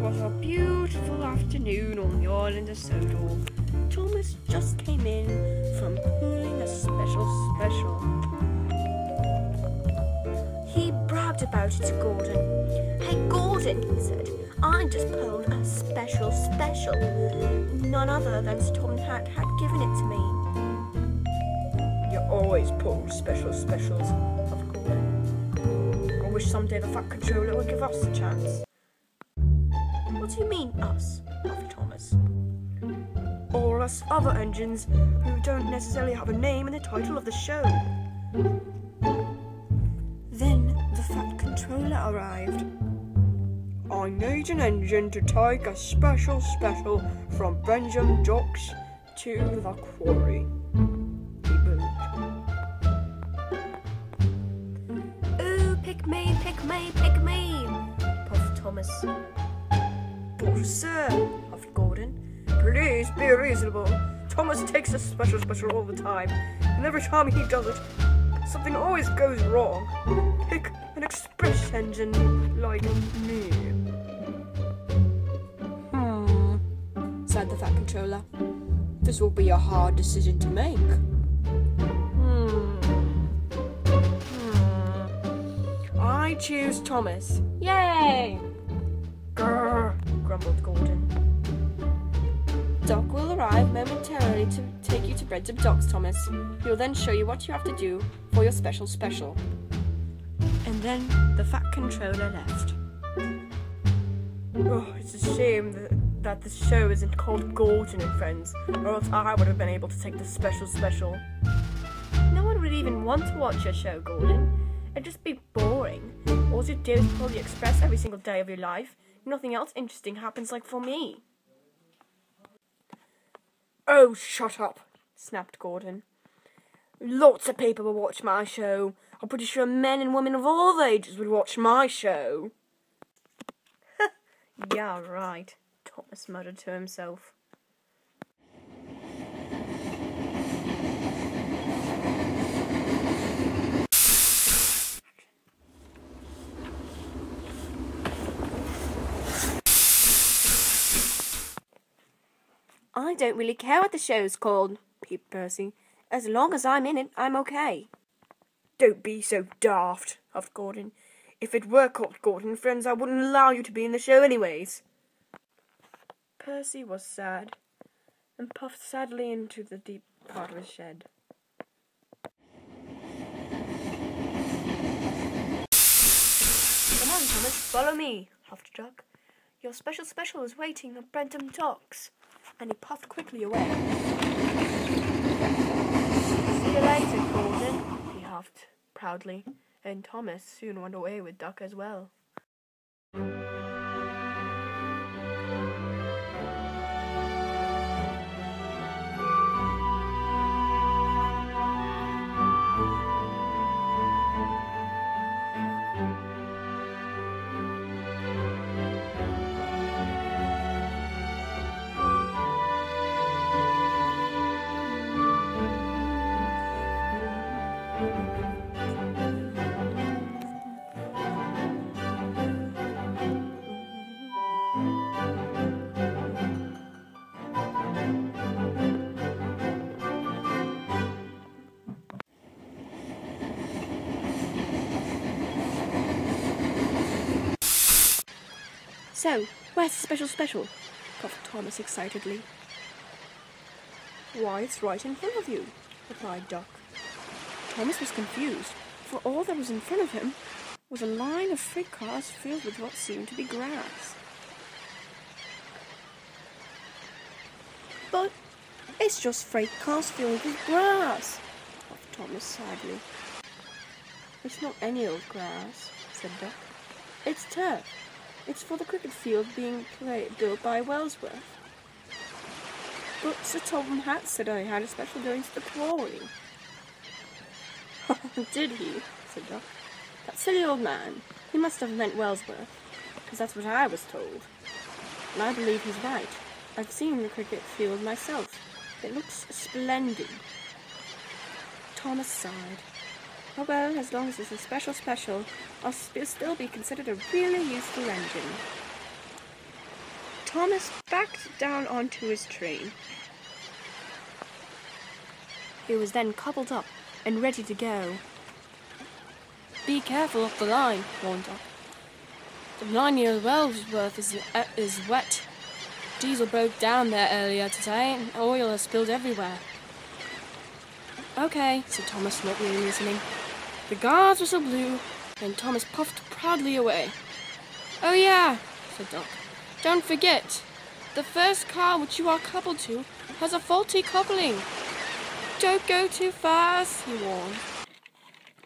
was a beautiful afternoon on the island of Sodor. Thomas just came in from pulling a special. He bragged about it to Gordon. "Hey Gordon," he said, "I just pulled a special. None other than Tom had given it to me." "You always pull specials," of Gordon. "I wish someday the Fat Controller would give us a chance." "What do you mean, us?" asked Thomas. "All us other engines who don't necessarily have a name in the title of the show." Then the Fat Controller arrived. "I need an engine to take a special from Benjamin Docks to the quarry," he boomed. "Oh, pick me, puffed Thomas. "But sir," huffed Gordon, "please be reasonable. Thomas takes a special all the time, and every time he does it, something always goes wrong. Pick an express engine like me." Said the Fat Controller. "This will be a hard decision to make." "I choose Thomas." "Yay!" "Grr," grumbled Gordon. "Doc will arrive momentarily to take you to Benjamin Docks, Thomas. He'll then show you what you have to do for your special. And then the Fat Controller left. "Oh, it's a shame that the show isn't called Gordon and Friends, or else I would have been able to take the special. No one would even want to watch your show, Gordon. It'd just be boring. All you do is pull the express every single day of your life. Nothing else interesting happens like for me." "Oh, shut up," snapped Gordon. "Lots of people will watch my show. I'm pretty sure men and women of all ages would watch my show." "Yeah, right," Thomas muttered to himself. "I don't really care what the show's called," peeped Percy. "As long as I'm in it, I'm okay." "Don't be so daft," huffed Gordon. "If it were called Gordon and Friends, I wouldn't allow you to be in the show anyways." Percy was sad, and puffed sadly into the deep part of his shed. "Come on, Thomas, follow me," huffed Duck. "Your special is waiting at Bentham Docks." And he puffed quickly away. "See you later, Gordon," he huffed proudly, and Thomas soon went away with Duck as well. "So, where's the special?" puffed Thomas excitedly. "Why, it's right in front of you," replied Duck. Thomas was confused, for all that was in front of him was a line of freight cars filled with what seemed to be grass. "But it's just freight cars filled with grass," puffed Thomas sadly. "It's not any old grass," said Duck. "It's turf. It's for the cricket field being built by Wellsworth." "But Sir Tom Hat said I had a special going to the quarry." "Did he?" said Duck. "That silly old man. He must have meant Wellsworth, because that's what I was told. And I believe he's right. I've seen the cricket field myself. It looks splendid." Thomas sighed. "Oh well, as long as it's a special, I'll still be considered a really useful engine." Thomas backed down onto his train. He was then coupled up and ready to go. Be careful of the line, warned Doc. The line near Wellsworth is wet. Diesel broke down there earlier today and oil has spilled everywhere. Okay, said Thomas, not really listening. The guards whistle blew, and Thomas puffed proudly away. Oh yeah, said Doc. Don't forget, the first car which you are coupled to has a faulty coupling. Don't go too fast, he warned.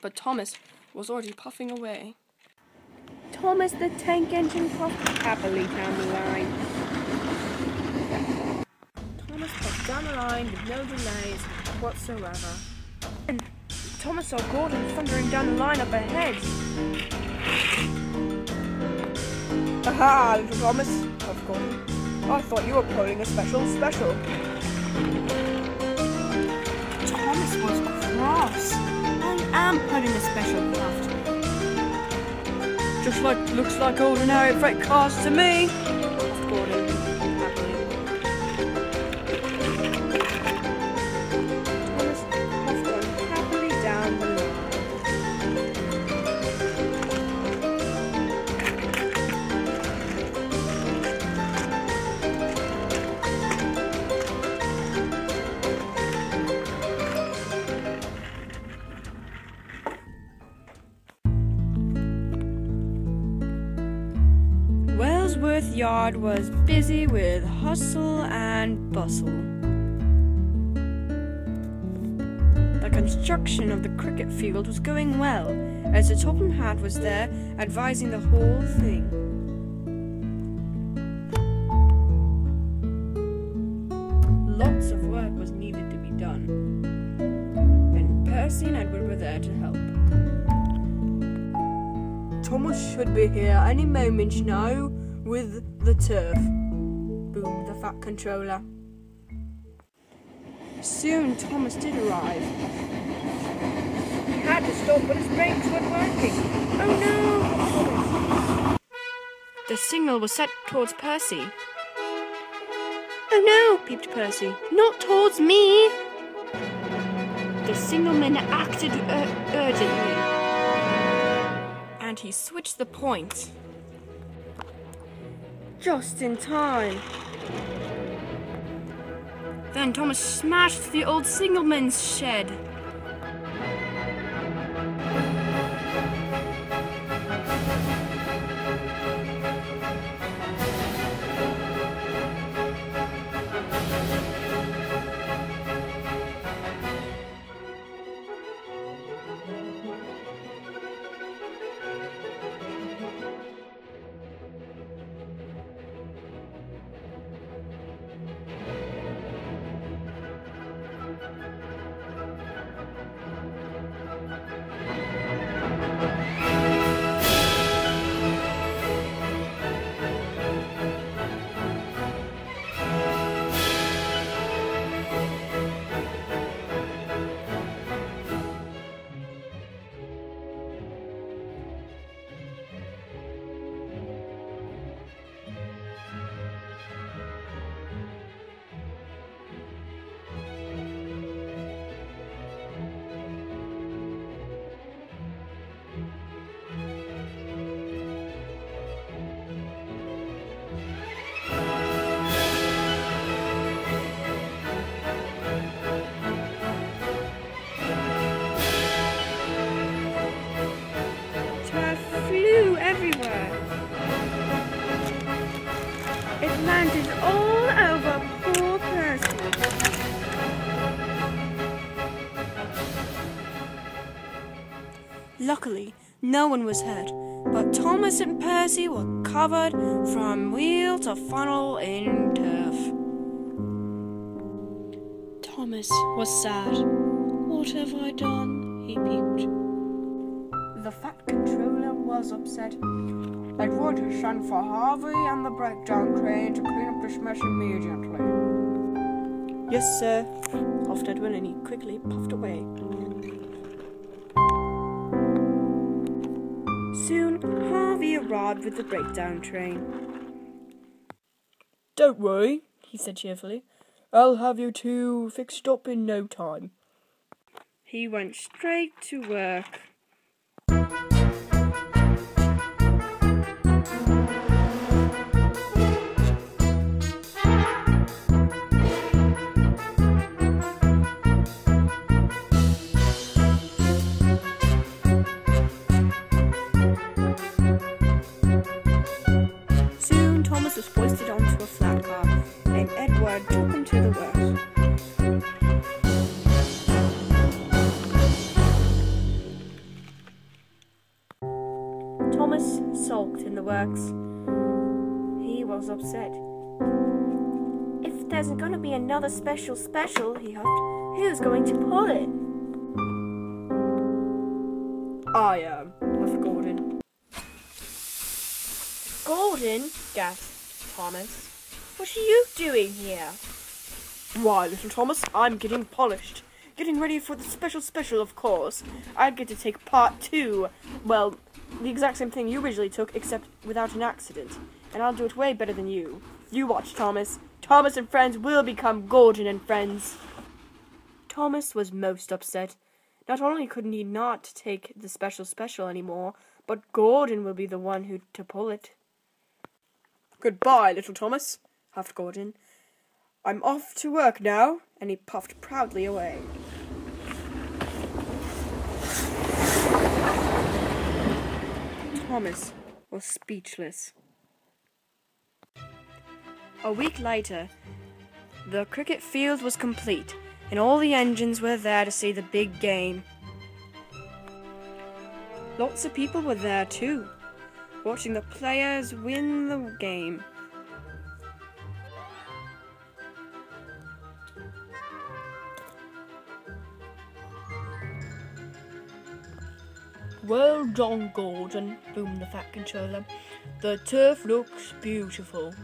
But Thomas was already puffing away. Thomas the tank engine puffed happily down the line. Thomas puffed down the line with no delays whatsoever. And Thomas saw Gordon thundering down the line up ahead. Aha, little Thomas, of Gordon. I thought you were pulling a special. Thomas was cross. I am putting a special craft. Just looks like ordinary freight cars to me, of Gordon happily. Thomas puffed on happily down the line. Wellsworth Yard was busy with hustle and bustle. The construction of the cricket field was going well, as the Topham Hatt was there advising the whole thing. Lots of work was needed to be done, and Percy and Edward were there to help. Thomas should be here any moment now with the turf, boomed the Fat Controller. Soon Thomas did arrive. He had to stop, but his brakes weren't working. Oh no! The signal was set towards Percy. Oh no! Peeped Percy. Not towards me! The signalman acted urgently, and he switched the point. Just in time. Then Thomas smashed the old signalman's shed. It landed all over poor Percy. Luckily, no one was hurt, but Thomas and Percy were covered from wheel to funnel in turf. Thomas was sad. What have I done? He peeped. The Fat Controller was upset. Edward, send for Harvey and the breakdown crane to clean up this mess immediately. Yes, sir, puffed Edwin, and he quickly puffed away. Soon, Harvey arrived with the breakdown train. Don't worry, he said cheerfully. I'll have you two fixed up in no time. He went straight to work. Soon Thomas was hoisted onto a flat car, and Edward took him to the works. Thomas sulked in the works. He was upset. If there's gonna be another special, he huffed, who's going to pull it? I am, huffed Gordon. Gordon, gasped Thomas. What are you doing here? Why, little Thomas, I'm getting polished. Getting ready for the special, of course. I get to take part 2. Well, the exact same thing you originally took, except without an accident. And I'll do it way better than you. You watch, Thomas. Thomas and Friends will become Gordon and Friends. Thomas was most upset. Not only couldn't he not take the special anymore, but Gordon will be the one to pull it. Goodbye, little Thomas, huffed Gordon. I'm off to work now, and he puffed proudly away. Thomas was speechless. A week later, the cricket field was complete, and all the engines were there to see the big game. Lots of people were there too, watching the players win the game. Well done, Gordon, boomed the Fat Controller. The turf looks beautiful.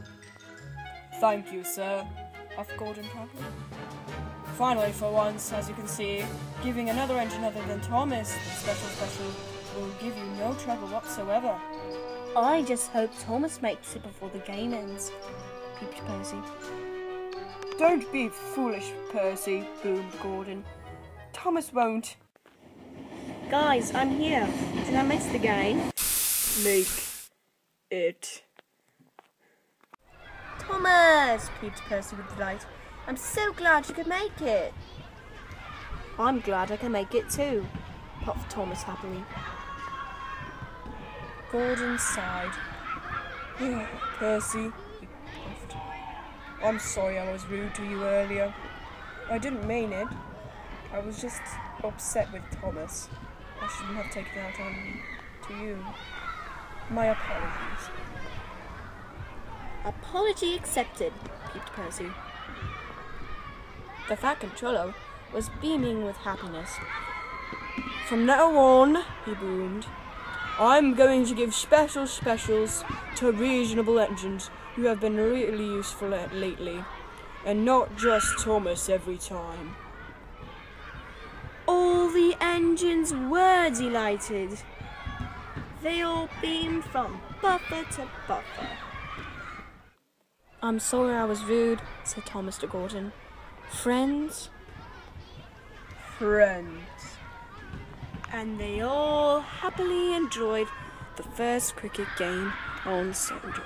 Thank you, sir, huffed Gordon proudly. Finally, for once, as you can see, giving another engine other than Thomas the special will give you no trouble whatsoever. I just hope Thomas makes it before the game ends, peeped Percy. Don't be foolish, Percy, boomed Gordon. Thomas won't. Guys, I'm here. Did I miss the game? Make it. Thomas, peeped Percy with delight. I'm so glad you could make it. I'm glad I can make it too, puffed Thomas happily. Gordon sighed. Percy, he puffed. I'm sorry I was rude to you earlier. I didn't mean it. I was just upset with Thomas. I shouldn't have taken it out on to you. My apologies. Apology accepted, peeped Percy. The Fat Controller was beaming with happiness. From now on, he boomed, I'm going to give specials to reasonable engines who have been really useful lately, and not just Thomas every time. All the engines were delighted. They all beamed from buffer to buffer. I'm sorry I was rude, said Thomas to Gordon. Friends? Friends. And they all happily enjoyed the first cricket game on Soda.